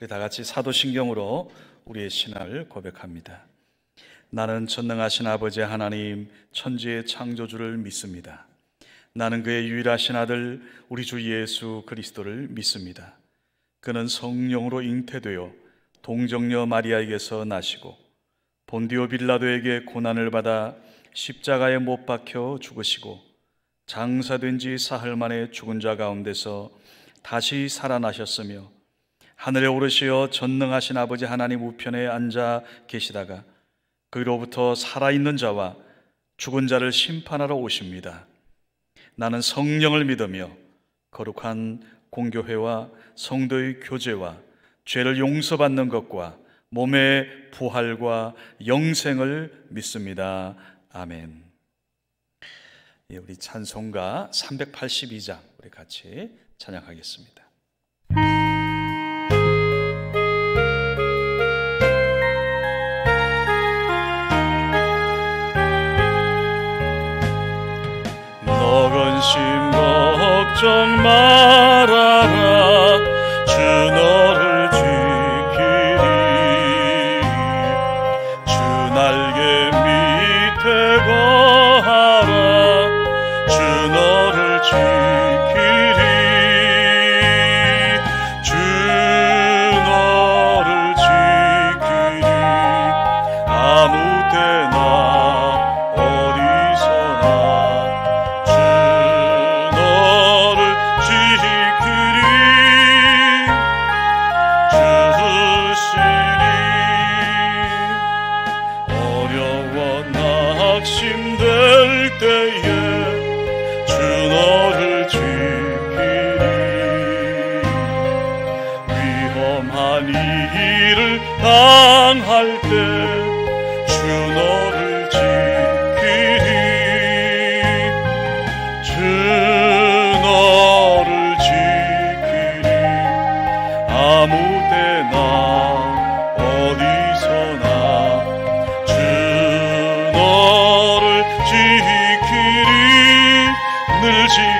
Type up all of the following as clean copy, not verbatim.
우리 다 같이 사도신경으로 우리의 신앙을 고백합니다. 나는 전능하신 아버지 하나님 천지의 창조주를 믿습니다. 나는 그의 유일하신 아들 우리 주 예수 그리스도를 믿습니다. 그는 성령으로 잉태되어 동정녀 마리아에게서 나시고 본디오 빌라도에게 고난을 받아 십자가에 못 박혀 죽으시고 장사된 지 사흘 만에 죽은 자 가운데서 다시 살아나셨으며 하늘에 오르시어 전능하신 아버지 하나님 우편에 앉아 계시다가 그로부터 살아있는 자와 죽은 자를 심판하러 오십니다. 나는 성령을 믿으며 거룩한 공교회와 성도의 교제와 죄를 용서받는 것과 몸의 부활과 영생을 믿습니다. 아멘. 우리 찬송가 382장 우리 같이 찬양하겠습니다. 너 근심 걱정 말아라 주 너를 지키리 주 날개 밑에 거하라 주 너를 지키리 주 너를 지키리 아무 때나 어디서나 주 너를 지키리 주시리 어려워 낙심될 때에 주 너를 지키리 위험한 일을 당할 때 주 너를 지키리 주 너를 지키리 아무 때나 어디서나 주 너를 지키리 늘 지켜주시리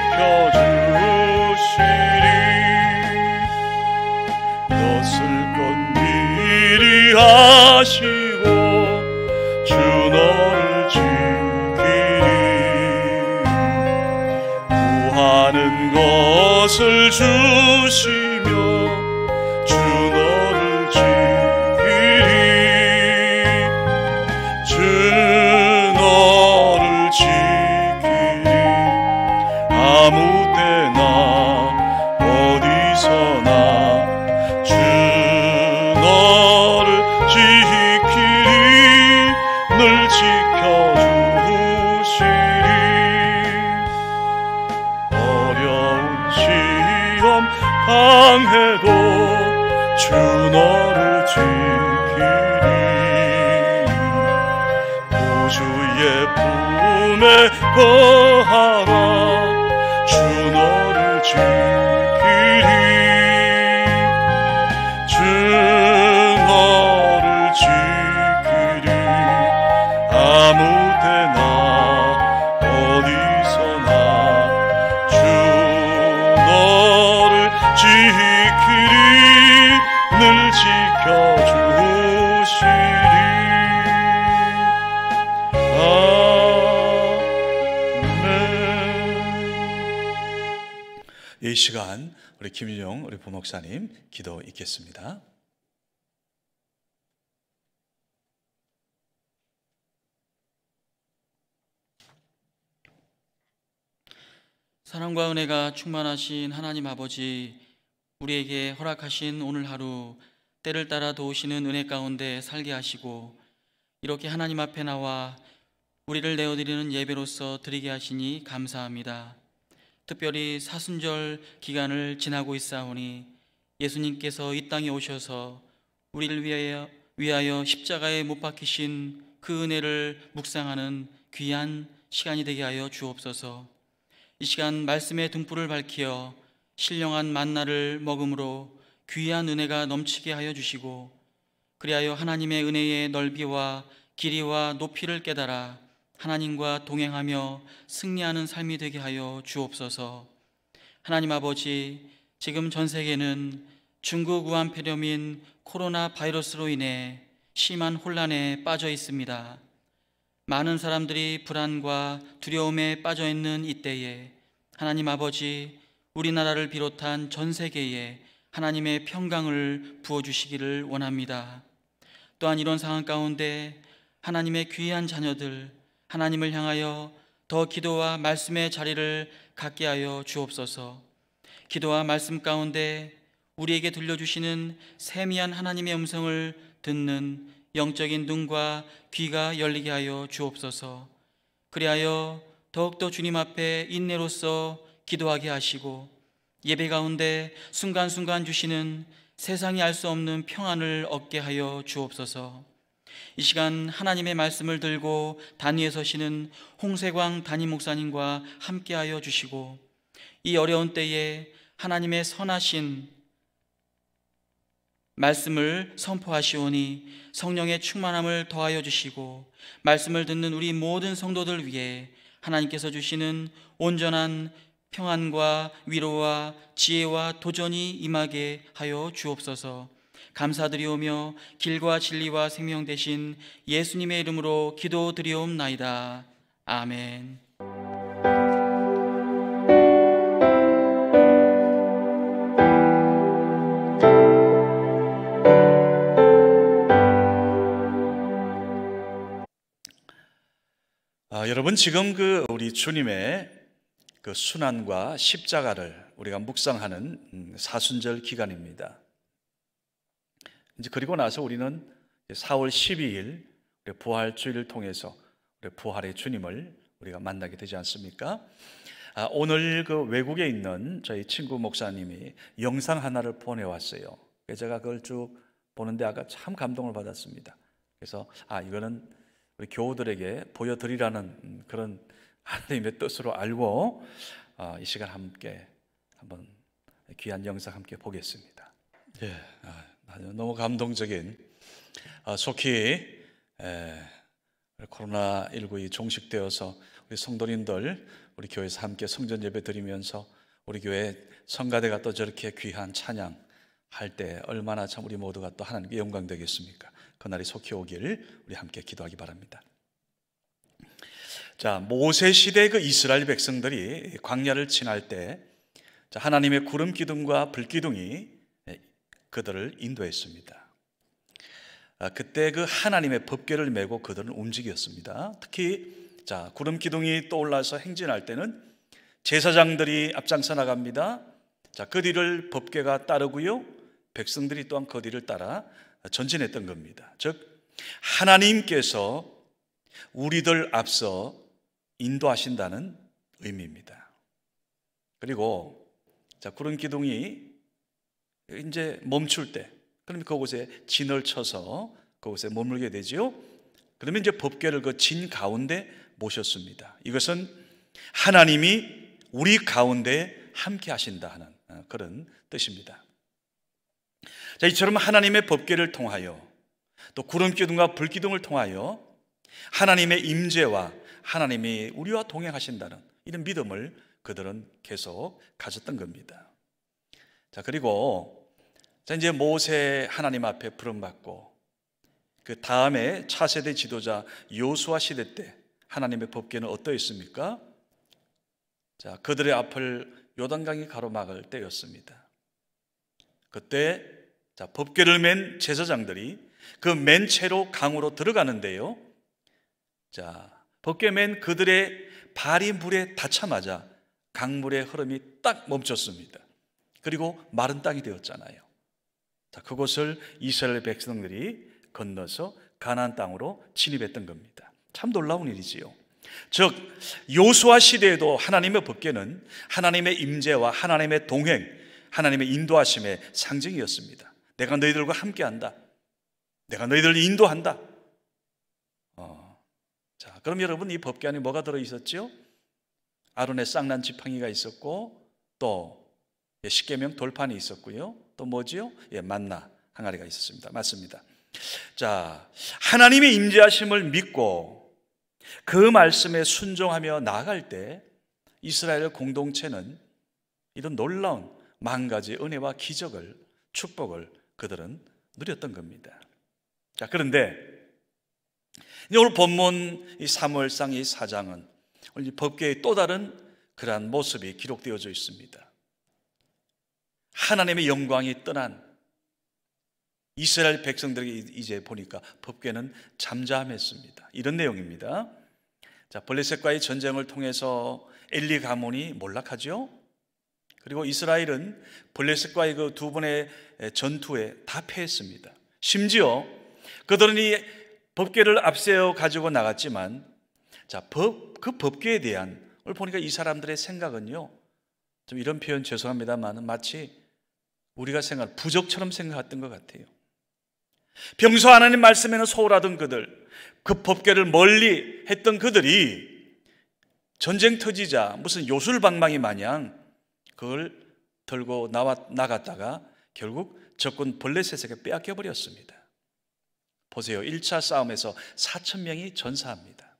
너쓸 것 미리 하시고 주 너를 지키리 구하는 것을 주시며 주 너를 지키리 주 너를 지키리 아무 때나 어디서나 주 너를 지키리 늘 지켜주시리 어려운 시험 당해도 주 너를 지키리 구주의 품에 거하라 주 너를 지키리 주 너를 지키리 아무 때나 어디서나 주 너를 지키리 늘 지켜주시리 아멘. 이 시간 우리 김윤영 우리 부목사님 기도 있겠습니다. 사랑과 은혜가 충만하신 하나님 아버지, 우리에게 허락하신 오늘 하루 때를 따라 도우시는 은혜 가운데 살게 하시고 이렇게 하나님 앞에 나와 우리를 내어드리는 예배로서 드리게 하시니 감사합니다. 특별히 사순절 기간을 지나고 있사오니 예수님께서 이 땅에 오셔서 우리를 위하여 십자가에 못 박히신 그 은혜를 묵상하는 귀한 시간이 되게 하여 주옵소서. 이 시간 말씀의 등불을 밝히어 신령한 만나를 먹음으로 귀한 은혜가 넘치게 하여 주시고 그리하여 하나님의 은혜의 넓이와 길이와 높이를 깨달아 하나님과 동행하며 승리하는 삶이 되게 하여 주옵소서. 하나님 아버지, 지금 전 세계는 중국 우한 폐렴인 코로나 바이러스로 인해 심한 혼란에 빠져 있습니다. 많은 사람들이 불안과 두려움에 빠져 있는 이때에 하나님 아버지, 우리나라를 비롯한 전 세계에 하나님의 평강을 부어주시기를 원합니다. 또한 이런 상황 가운데 하나님의 귀한 자녀들, 하나님을 향하여 더 기도와 말씀의 자리를 갖게 하여 주옵소서. 기도와 말씀 가운데 우리에게 들려주시는 세미한 하나님의 음성을 듣는 영적인 눈과 귀가 열리게 하여 주옵소서. 그리하여 더욱더 주님 앞에 인내로서 기도하게 하시고 예배 가운데 순간순간 주시는 세상이 알 수 없는 평안을 얻게 하여 주옵소서. 이 시간 하나님의 말씀을 들고 단위에 서시는 홍세광 담임 목사님과 함께하여 주시고 이 어려운 때에 하나님의 선하신 말씀을 선포하시오니 성령의 충만함을 더하여 주시고 말씀을 듣는 우리 모든 성도들 위해 하나님께서 주시는 온전한 평안과 위로와 지혜와 도전이 임하게 하여 주옵소서. 감사드리오며 길과 진리와 생명 되신 예수님의 이름으로 기도드리옵나이다. 아멘. 여러분, 지금 우리 주님의 순환과 십자가를 우리가 묵상하는 사순절 기간입니다. 이제 그리고 나서 우리는 4월 12일 부활주일을 통해서 부활의 주님을 우리가 만나게 되지 않습니까? 오늘 외국에 있는 저희 친구 목사님이 영상 하나를 보내왔어요. 제가 그걸 쭉 보는데 아까 참 감동을 받았습니다. 그래서 이거는 우리 교우들에게 보여드리라는 그런 하나님의 뜻으로 알고 이 시간 함께 한번 귀한 영상 함께 보겠습니다. 예, 너무 감동적인 속히 코로나19이 종식되어서 우리 성도님들 우리 교회에서 함께 성전 예배 드리면서 우리 교회 성가대가 또 저렇게 귀한 찬양 할 때 얼마나 참 우리 모두가 또 하나님께 영광 되겠습니까? 그날이 속히 오길 우리 함께 기도하기 바랍니다. 자, 모세 시대 이스라엘 백성들이 광야를 지날 때 하나님의 구름 기둥과 불 기둥이 그들을 인도했습니다. 그때 하나님의 법궤를 메고 그들은 움직였습니다. 특히 구름 기둥이 떠올라서 행진할 때는 제사장들이 앞장서 나갑니다. 그 뒤를 법궤가 따르고요, 백성들이 또한 그 뒤를 따라 전진했던 겁니다. 즉 하나님께서 우리들 앞서 인도하신다는 의미입니다. 그리고 구름 기둥이 이제 멈출 때, 그러면 그곳에 진을 쳐서 그곳에 머물게 되지요. 그러면 이제 법궤를 그 진 가운데 모셨습니다. 이것은 하나님이 우리 가운데 함께 하신다 하는 그런 뜻입니다. 자, 이처럼 하나님의 법궤를 통하여 또 구름 기둥과 불 기둥을 통하여 하나님의 임재와 하나님이 우리와 동행하신다는 이런 믿음을 그들은 계속 가졌던 겁니다. 자, 그리고 이제 모세 하나님 앞에 부름받고 그 다음에 차세대 지도자 여호수아 시대 때 하나님의 법궤는 어떠했습니까? 자, 그들의 앞을 요단강이 가로막을 때였습니다. 그때 법궤를 맨 제사장들이 그 맨 채로 강으로 들어가는데요, 법궤 맨 그들의 발이 물에 닿자마자 강물의 흐름이 딱 멈췄습니다. 그리고 마른 땅이 되었잖아요. 그곳을 이스라엘 백성들이 건너서 가나안 땅으로 진입했던 겁니다. 참 놀라운 일이지요. 즉 여호수아 시대에도 하나님의 법궤는 하나님의 임재와 하나님의 동행, 하나님의 인도하심의 상징이었습니다. 내가 너희들과 함께한다, 내가 너희들을 인도한다. 자, 그럼 여러분, 이 법궤 안에 뭐가 들어있었죠? 아론의 쌍난 지팡이가 있었고, 또 십계명 돌판이 있었고요, 또 뭐지요? 만나 항아리가 있었습니다. 맞습니다. 자, 하나님의 임재하심을 믿고 그 말씀에 순종하며 나아갈 때 이스라엘 공동체는 이런 놀라운 만 가지 은혜와 기적을 축복을 그들은 누렸던 겁니다. 자, 그런데 오늘 본문 이 사무엘상 이 4장은 이 법궤의 또 다른 그러한 모습이 기록되어져 있습니다. 하나님의 영광이 떠난 이스라엘 백성들에게 이제 보니까 법궤는 잠잠했습니다. 이런 내용입니다. 자, 블레셋과의 전쟁을 통해서 엘리 가문이 몰락하죠. 그리고 이스라엘은 블레셋과의 그 두 번의 전투에 다 패했습니다. 심지어 그들은 이 법궤를 앞세워 가지고 나갔지만, 자, 그 법궤에 대한, 오늘 보니까 이 사람들의 생각은요, 좀 이런 표현 죄송합니다만 마치 우리가 생각하는 부적처럼 생각했던 것 같아요. 평소 하나님 말씀에는 소홀하던 그들, 그 법궤를 멀리 했던 그들이 전쟁 터지자 무슨 요술방망이 마냥 그걸 들고 나갔다가 결국 적군 블레셋에게 빼앗겨 버렸습니다. 보세요. 1차 싸움에서 4,000명이 전사합니다.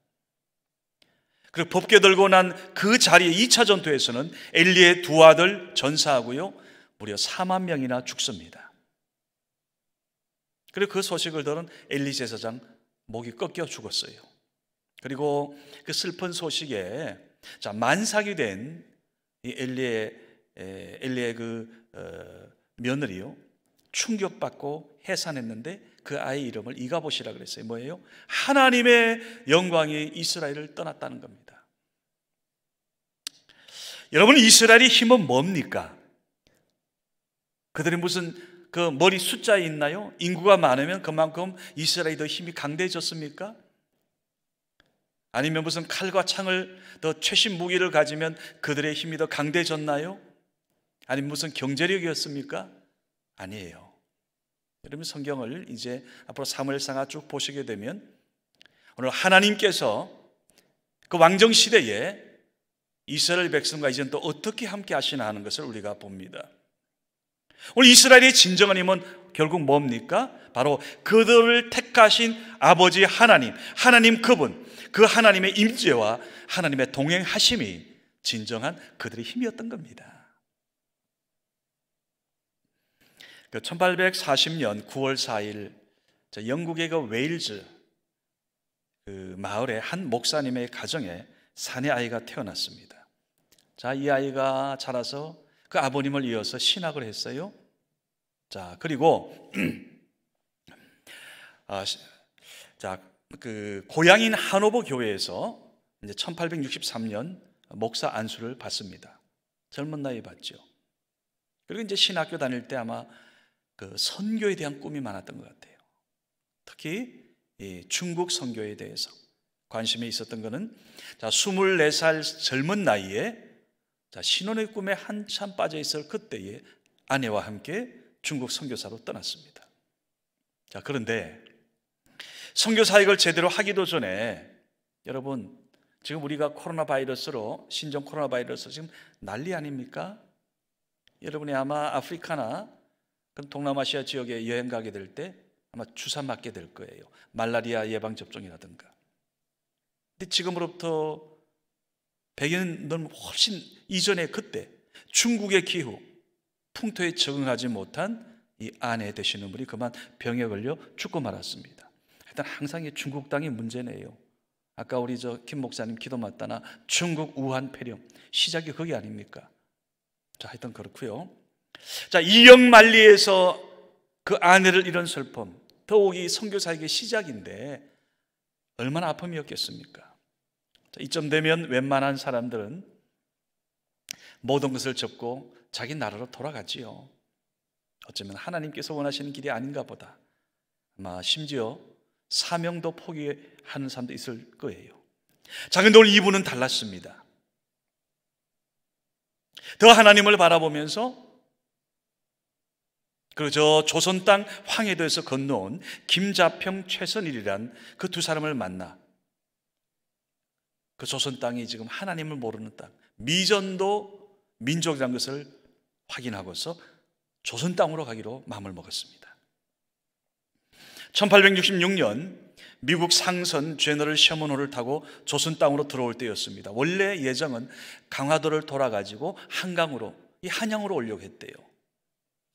그리고 법궤 들고 난 그 자리에 2차 전투에서는 엘리의 두 아들 전사하고요, 무려 4만 명이나 죽습니다. 그리고 그 소식을 들은 엘리 제사장 목이 꺾여 죽었어요. 그리고 그 슬픈 소식에 만삭이 된 이 엘리의 그 며느리요, 충격받고 해산했는데 그 아이 이름을 이가봇이라 그랬어요. 뭐예요? 하나님의 영광이 이스라엘을 떠났다는 겁니다. 여러분, 이스라엘의 힘은 뭡니까? 그들이 무슨 그 머리 숫자에 있나요? 인구가 많으면 그만큼 이스라엘이 더 힘이 강대해졌습니까? 아니면 무슨 칼과 창을 더 최신 무기를 가지면 그들의 힘이 더 강대해졌나요? 아니면 무슨 경제력이었습니까? 아니에요. 여러분, 성경을 이제 앞으로 사무엘상하 쭉 보시게 되면 오늘 하나님께서 그 왕정 시대에 이스라엘 백성과 이제는 또 어떻게 함께 하시나 하는 것을 우리가 봅니다. 오늘 이스라엘의 진정한 힘은 결국 뭡니까? 바로 그들을 택하신 아버지 하나님, 하나님 그분, 그 하나님의 임재와 하나님의 동행하심이 진정한 그들의 힘이었던 겁니다. 1840년 9월 4일 영국의 그 웨일즈 그 마을의 한 목사님의 가정에 사내 아이가 태어났습니다. 자, 이 아이가 자라서 그 아버님을 이어서 신학을 했어요. 자, 그리고 그 고향인 하노버 교회에서 이제 1863년 목사 안수를 받습니다. 젊은 나이에 받죠. 그리고 이제 신학교 다닐 때 아마 그 선교에 대한 꿈이 많았던 것 같아요. 특히 이 중국 선교에 대해서 관심이 있었던 것은 24살 젊은 나이에 신혼의 꿈에 한참 빠져 있을 그때에 아내와 함께 중국 선교사로 떠났습니다. 자, 그런데 선교 사역을 제대로 하기도 전에, 여러분, 지금 우리가 코로나 바이러스로, 신종 코로나 바이러스 지금 난리 아닙니까? 여러분이 아마 아프리카나 동남아시아 지역에 여행 가게 될 때 아마 주사 맞게 될 거예요. 말라리아 예방 접종이라든가. 근데 지금으로부터 100년 넘은 훨씬 이전에 그때 중국의 기후, 풍토에 적응하지 못한 이 아내 되시는 분이 그만 병에 걸려 죽고 말았습니다. 일단 항상 이 중국 땅이 문제네요. 아까 우리 김 목사님 기도 맞다나 중국 우한 폐렴 시작이 거기 아닙니까? 자, 하여튼 그렇고요. 자, 이영만리에서 그 아내를 잃은 슬픔, 더욱이 선교사에게 시작인데 얼마나 아픔이었겠습니까? 자, 이쯤 되면 웬만한 사람들은 모든 것을 접고 자기 나라로 돌아가지요. 어쩌면 하나님께서 원하시는 길이 아닌가 보다. 아마 심지어 사명도 포기하는 사람도 있을 거예요. 자, 근데 오늘 이분은 달랐습니다. 더 하나님을 바라보면서 그리고 저 조선 땅 황해도에서 건너온 김자평, 최선일이란 그 두 사람을 만나 그 조선 땅이 지금 하나님을 모르는 땅, 미전도 민족이라는 것을 확인하고서 조선 땅으로 가기로 마음을 먹었습니다. 1866년 미국 상선 제너럴 셔먼호를 타고 조선 땅으로 들어올 때였습니다. 원래 예정은 강화도를 돌아가지고 한강으로, 이 한양으로 오려고 했대요.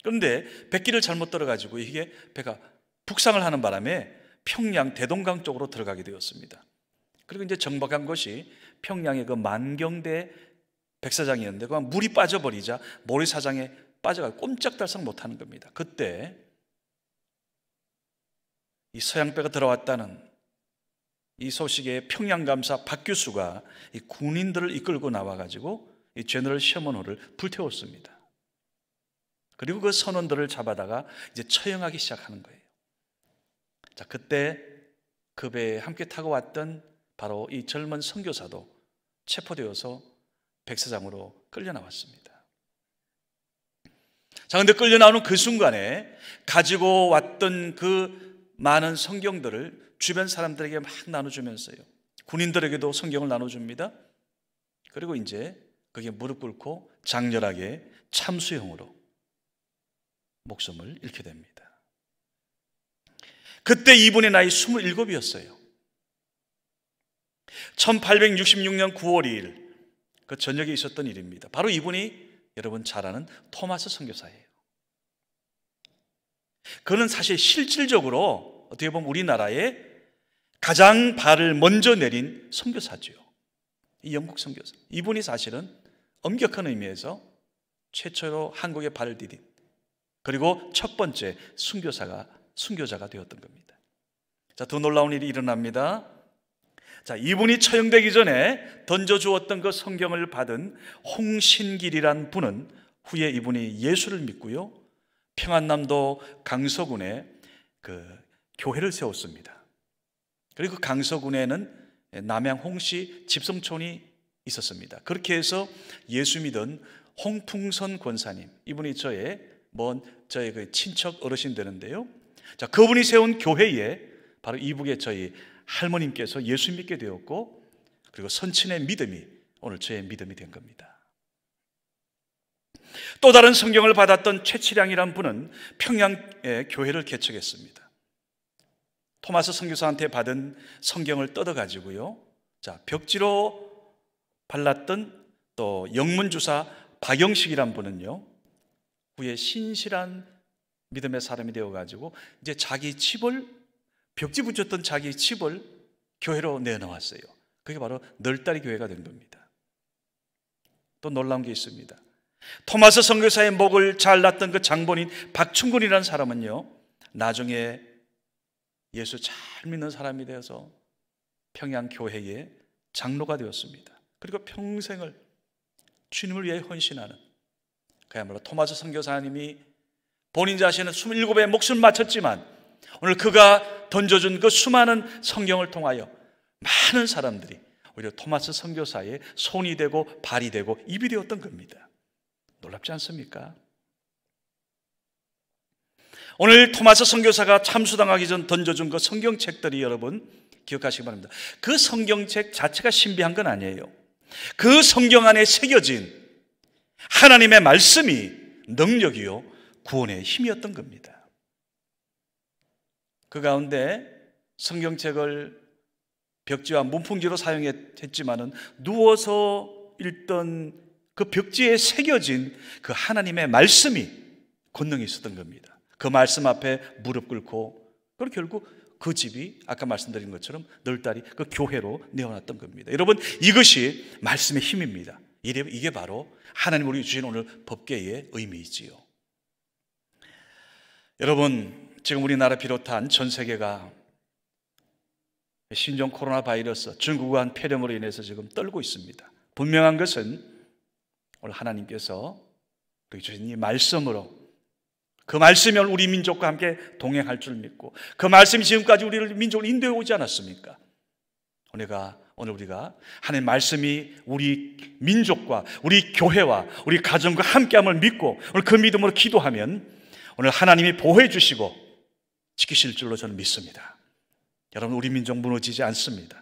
그런데 백길을 잘못 들어가지고 이게 배가 북상을 하는 바람에 평양 대동강 쪽으로 들어가게 되었습니다. 그리고 이제 정박한 것이 평양의 그 만경대 백사장이었는데 그 물이 빠져버리자 모래사장에 빠져가 꼼짝달싹 못하는 겁니다. 그때 이 서양배가 들어왔다는 이 소식에 평양감사 박규수가 이 군인들을 이끌고 나와가지고 이 제너럴 셔먼호를 불태웠습니다. 그리고 그 선원들을 잡아다가 이제 처형하기 시작하는 거예요. 자, 그때 그 배에 함께 타고 왔던 바로 이 젊은 선교사도 체포되어서 백사장으로 끌려 나왔습니다. 자, 근데 끌려 나오는 그 순간에 가지고 왔던 그 많은 성경들을 주변 사람들에게 막 나눠주면서요, 군인들에게도 성경을 나눠줍니다. 그리고 이제 거기에 무릎 꿇고 장렬하게 참수형으로 목숨을 잃게 됩니다. 그때 이분의 나이 27이었어요. 1866년 9월 2일 그 저녁에 있었던 일입니다. 바로 이분이 여러분 잘 아는 토마스 선교사예요. 그는 사실 실질적으로 어떻게 보면 우리나라에 가장 발을 먼저 내린 선교사죠. 이 영국 선교사. 이분이 사실은 엄격한 의미에서 최초로 한국에 발을 디딘, 그리고 첫 번째 순교자가 되었던 겁니다. 자, 더 놀라운 일이 일어납니다. 자, 이분이 처형되기 전에 던져주었던 그 성경을 받은 홍신길이란 분은 후에 이분이 예수를 믿고요, 평안남도 강서군에 그 교회를 세웠습니다. 그리고 그 강서군에는 남양 홍씨 집성촌이 있었습니다. 그렇게 해서 예수 믿은 홍풍선 권사님, 이분이 저의 그 친척 어르신 되는데요. 자, 그분이 세운 교회에 바로 이북의 저희 할머님께서 예수 믿게 되었고, 그리고 선친의 믿음이 오늘 저의 믿음이 된 겁니다. 또 다른 성경을 받았던 최치량이란 분은 평양에 교회를 개척했습니다. 토마스 선교사한테 받은 성경을 뜯어가지고요, 자, 벽지로 발랐던 또 영문주사 박영식이란 분은요, 후에 신실한 믿음의 사람이 되어가지고 이제 자기 집을, 벽지 붙였던 자기 집을 교회로 내놓았어요. 그게 바로 널다리 교회가 된 겁니다. 또 놀라운 게 있습니다. 토마스 선교사의 목을 잘랐던 그 장본인 박충근이라는 사람은요, 나중에 예수 잘 믿는 사람이 되어서 평양 교회의 장로가 되었습니다. 그리고 평생을 주님을 위해 헌신하는, 그야말로 토마스 선교사님이 본인 자신은 27에 목숨을 바쳤지만 오늘 그가 던져준 그 수많은 성경을 통하여 많은 사람들이 오히려 토마스 선교사의 손이 되고 발이 되고 입이 되었던 겁니다. 놀랍지 않습니까? 오늘 토마스 선교사가 참수당하기 전 던져준 그 성경책들이 여러분 기억하시기 바랍니다. 그 성경책 자체가 신비한 건 아니에요. 그 성경 안에 새겨진 하나님의 말씀이 능력이요 구원의 힘이었던 겁니다. 그 가운데 성경책을 벽지와 문풍지로 사용했지만은 누워서 읽던 그 벽지에 새겨진 그 하나님의 말씀이 권능이 있었던 겁니다. 그 말씀 앞에 무릎 꿇고, 그리고 결국 그 집이 아까 말씀드린 것처럼 널다리 그 교회로 내어놨던 겁니다. 여러분, 이것이 말씀의 힘입니다. 이게 바로 하나님 우리 주신 오늘 법궤의 의미이지요. 여러분, 지금 우리나라 비롯한 전 세계가 신종 코로나 바이러스 중국한 폐렴으로 인해서 지금 떨고 있습니다. 분명한 것은 오늘 하나님께서 우리 주신 이 말씀으로, 그 말씀이 우리 민족과 함께 동행할 줄 믿고 그 말씀이 지금까지 우리를 민족을 인도해 오지 않았습니까? 오늘 우리가 하나님의 말씀이 우리 민족과 우리 교회와 우리 가정과 함께함을 믿고 오늘 그 믿음으로 기도하면 오늘 하나님이 보호해 주시고 지키실 줄로 저는 믿습니다. 여러분, 우리 민족 무너지지 않습니다.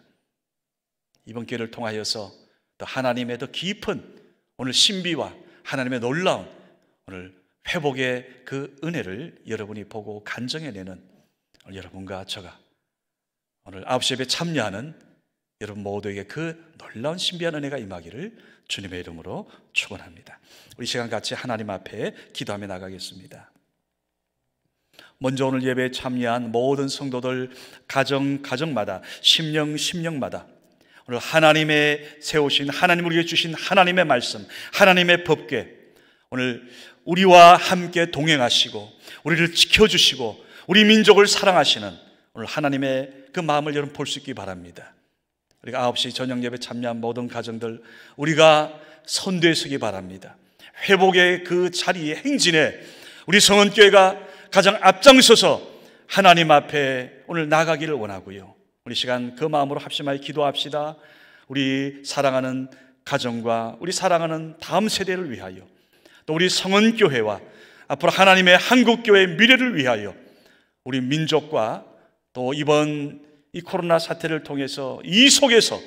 이번 기회를 통하여서 더 하나님의 더 깊은 오늘 신비와 하나님의 놀라운 오늘 회복의 그 은혜를 여러분이 보고 간증해내는 여러분과 저가 오늘 9시 예배에 참여하는 여러분 모두에게 그 놀라운 신비한 은혜가 임하기를 주님의 이름으로 축원합니다. 우리 시간 같이 하나님 앞에 기도하며 나가겠습니다. 먼저 오늘 예배에 참여한 모든 성도들 가정마다 심령마다 오늘 하나님의 세우신, 하나님 우리에게 주신 하나님의 말씀, 하나님의 법궤, 오늘 우리와 함께 동행하시고 우리를 지켜주시고 우리 민족을 사랑하시는 오늘 하나님의 그 마음을 여러분 볼 수 있기 바랍니다. 우리가 9시 저녁 예배 참여한 모든 가정들, 우리가 선두에 서기 바랍니다. 회복의 그 자리에, 행진에 우리 성원교회가 가장 앞장서서 하나님 앞에 오늘 나가기를 원하고요. 우리 시간 그 마음으로 합심하여 기도합시다. 우리 사랑하는 가정과 우리 사랑하는 다음 세대를 위하여, 또 우리 성원교회와 앞으로 하나님의 한국교회의 미래를 위하여, 우리 민족과 또 이번 이 코로나 사태를 통해서 이 속에서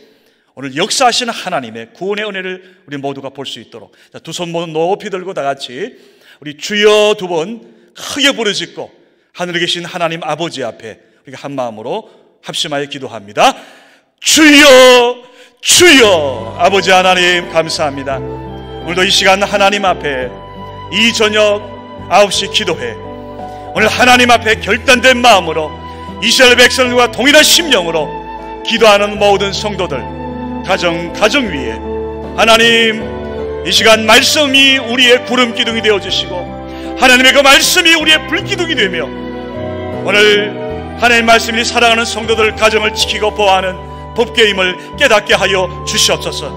오늘 역사하시는 하나님의 구원의 은혜를 우리 모두가 볼 수 있도록, 두 손 모두 높이 들고 다 같이 우리 주여 두 번 크게 부르짖고 하늘에 계신 하나님 아버지 앞에 우리가 한 마음으로 합심하여 기도합니다. 주여, 주여. 아버지 하나님 감사합니다. 오늘도 이 시간 하나님 앞에 이 저녁 9시 기도회, 오늘 하나님 앞에 결단된 마음으로 이스라엘 백성들과 동일한 심령으로 기도하는 모든 성도들, 가정 위에 하나님 이 시간 말씀이 우리의 구름기둥이 되어주시고 하나님의 그 말씀이 우리의 불기둥이 되며 오늘 하나님의 말씀이 사랑하는 성도들 가정을 지키고 보호하는 법궤임을 깨닫게 하여 주시옵소서.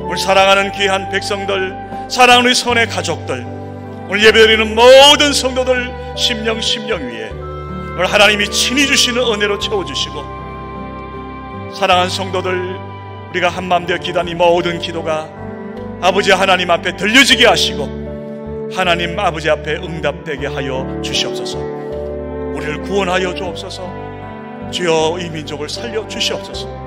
오늘 사랑하는 귀한 백성들, 사랑하는 우리 선의 가족들, 오늘 예배드리는 모든 성도들 심령 위에 오늘 하나님이 친히 주시는 은혜로 채워주시고, 사랑하는 성도들 우리가 한마음 되어 기도한 이 모든 기도가 아버지 하나님 앞에 들려지게 하시고 하나님 아버지 앞에 응답되게 하여 주시옵소서. 우리를 구원하여 주옵소서. 주여 이 민족을 살려 주시옵소서.